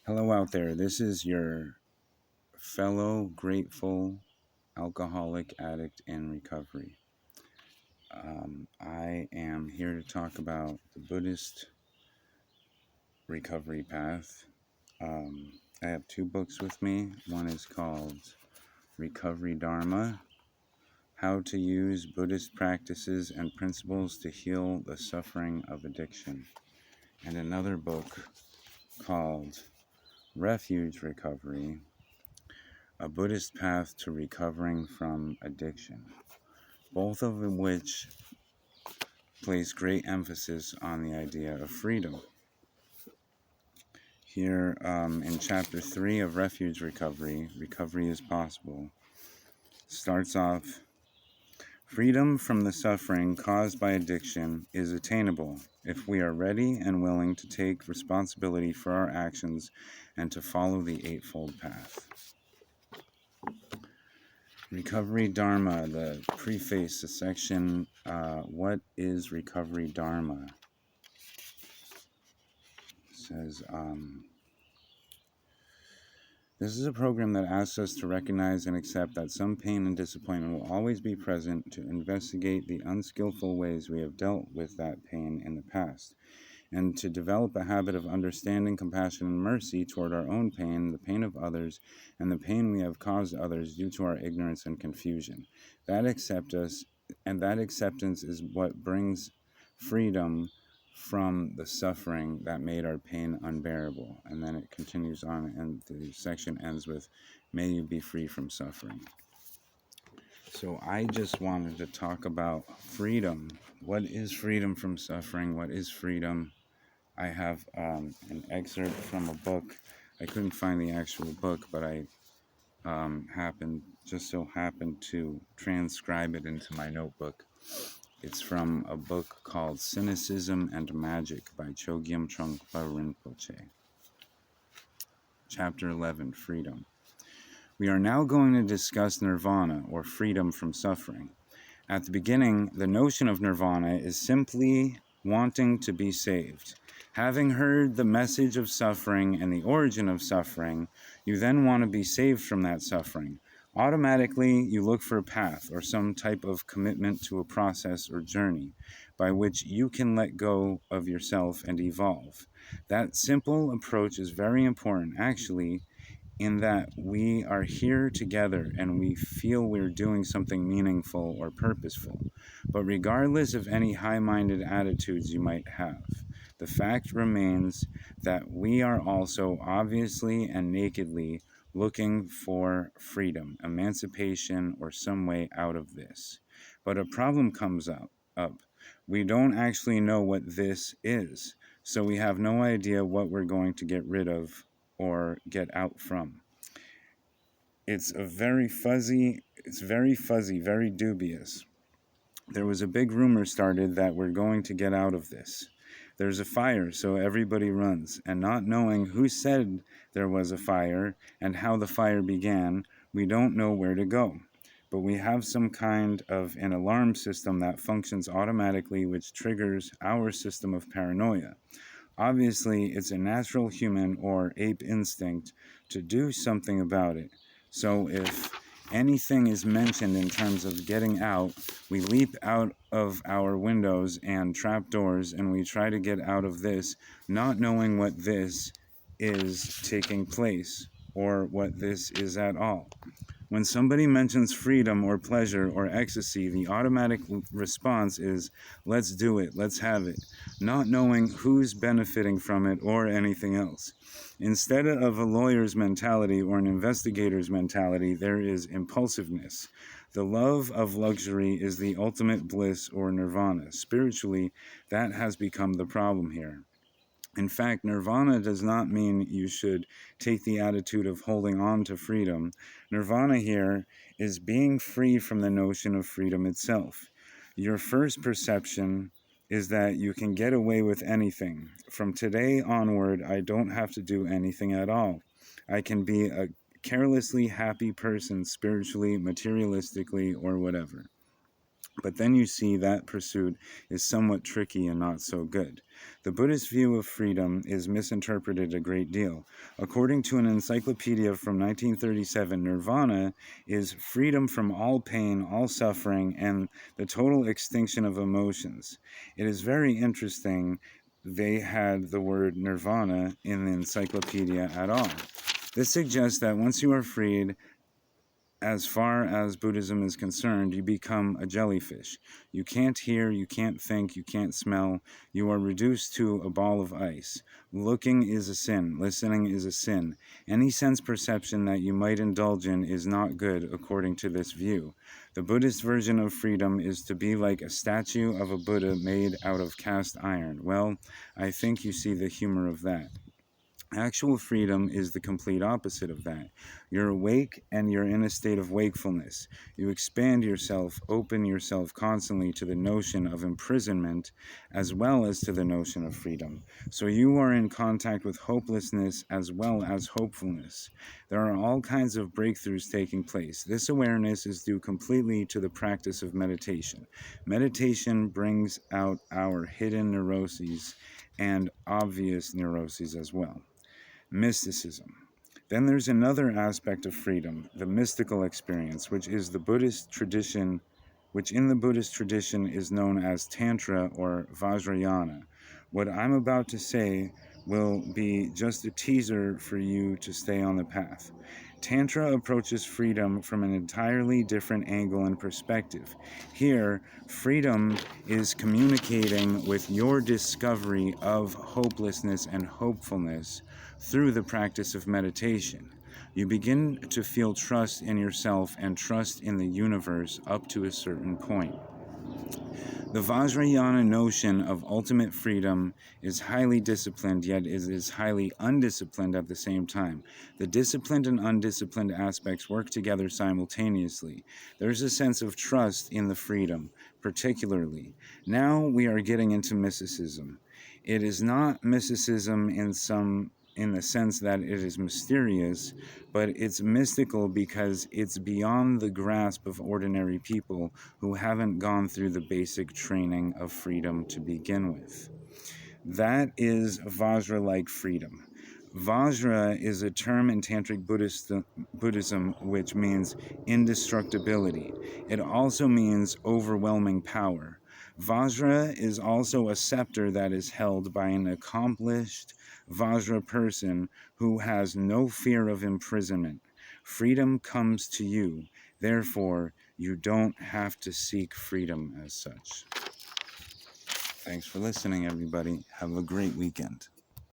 Hello out there. This is your fellow grateful alcoholic addict in recovery. I am here to talk about the Buddhist recovery path. I have two books with me. One is called Recovery Dharma, How to Use Buddhist Practices and Principles to Heal the Suffering of Addiction. And another book called Refuge Recovery, A Buddhist Path to Recovering from Addiction, both of which place great emphasis on the idea of freedom. Here in Chapter 3 of Refuge Recovery, Recovery is Possible, starts off, freedom from the suffering caused by addiction is attainable if we are ready and willing to take responsibility for our actions and to follow the Eightfold Path. Recovery Dharma, the preface, the section, what is Recovery Dharma? It says, this is a program that asks us to recognize and accept that some pain and disappointment will always be present, to investigate the unskillful ways we have dealt with that pain in the past, and to develop a habit of understanding, compassion, and mercy toward our own pain, the pain of others, and the pain we have caused others due to our ignorance and confusion. That acceptance is what brings freedom from the suffering that made our pain unbearable. And then it continues on, and the section ends with, may you be free from suffering. So I just wanted to talk about freedom. What is freedom from suffering? What is freedom? I have an excerpt from a book. I couldn't find the actual book, but I just so happened to transcribe it into my notebook. It's from a book called Cynicism and Magic by Chogyam Trungpa Rinpoche. Chapter 11, Freedom. We are now going to discuss nirvana, or freedom from suffering. At the beginning, the notion of nirvana is simply wanting to be saved. Having heard the message of suffering and the origin of suffering, you then want to be saved from that suffering. Automatically, you look for a path or some type of commitment to a process or journey by which you can let go of yourself and evolve. That simple approach is very important, actually, in that we are here together and we feel we're doing something meaningful or purposeful. But regardless of any high-minded attitudes you might have, the fact remains that we are also obviously and nakedly looking for freedom, emancipation, or some way out of this. But a problem comes up. We don't actually know what this is, so we have no idea what we're going to get rid of or get out from. It's very fuzzy, very dubious. There was a big rumor started that we're going to get out of this. There's a fire, so everybody runs, and not knowing who said there was a fire and how the fire began, we don't know where to go. But we have some kind of an alarm system that functions automatically, which triggers our system of paranoia. Obviously, it's a natural human or ape instinct to do something about it. So if anything is mentioned in terms of getting out, we leap out of our windows and trapdoors and we try to get out of this, not knowing what this is taking place or what this is at all. When somebody mentions freedom or pleasure or ecstasy, the automatic response is, let's do it, let's have it, not knowing who's benefiting from it or anything else. Instead of a lawyer's mentality or an investigator's mentality, there is impulsiveness. The love of luxury is the ultimate bliss or nirvana. Spiritually, that has become the problem here. In fact, nirvana does not mean you should take the attitude of holding on to freedom. Nirvana here is being free from the notion of freedom itself. Your first perception is that you can get away with anything. From today onward, I don't have to do anything at all. I can be a carelessly happy person spiritually, materialistically, or whatever. But then you see that pursuit is somewhat tricky and not so good. The Buddhist view of freedom is misinterpreted a great deal. According to an encyclopedia from 1937, nirvana is freedom from all pain, all suffering, and the total extinction of emotions. It is very interesting they had the word nirvana in the encyclopedia at all. This suggests that once you are freed, as far as Buddhism is concerned, you become a jellyfish. You can't hear, you can't think, you can't smell. You are reduced to a ball of ice. Looking is a sin. Listening is a sin. Any sense perception that you might indulge in is not good, according to this view. The Buddhist version of freedom is to be like a statue of a Buddha made out of cast iron. Well, I think you see the humor of that. Actual freedom is the complete opposite of that. You're awake and you're in a state of wakefulness. You expand yourself, open yourself constantly to the notion of imprisonment as well as to the notion of freedom. So you are in contact with hopelessness as well as hopefulness. There are all kinds of breakthroughs taking place. This awareness is due completely to the practice of meditation. Meditation brings out our hidden neuroses and obvious neuroses as well. Mysticism. Then there's another aspect of freedom, the mystical experience, which in the Buddhist tradition is known as Tantra or Vajrayana. What I'm about to say will be just a teaser for you to stay on the path. Tantra approaches freedom from an entirely different angle and perspective. Here, freedom is communicating with your discovery of hopelessness and hopefulness through the practice of meditation. You begin to feel trust in yourself and trust in the universe up to a certain point. The Vajrayana notion of ultimate freedom is highly disciplined, yet it is highly undisciplined at the same time. The disciplined and undisciplined aspects work together simultaneously. There's a sense of trust in the freedom, particularly. Now we are getting into mysticism. It is not mysticism in the sense that it is mysterious, but it's mystical because it's beyond the grasp of ordinary people who haven't gone through the basic training of freedom to begin with. That is Vajra-like freedom. Vajra is a term in Tantric Buddhism which means indestructibility. It also means overwhelming power. Vajra is also a scepter that is held by an accomplished Vajra person who has no fear of imprisonment. Freedom comes to you. Therefore, you don't have to seek freedom as such. Thanks for listening, everybody. Have a great weekend.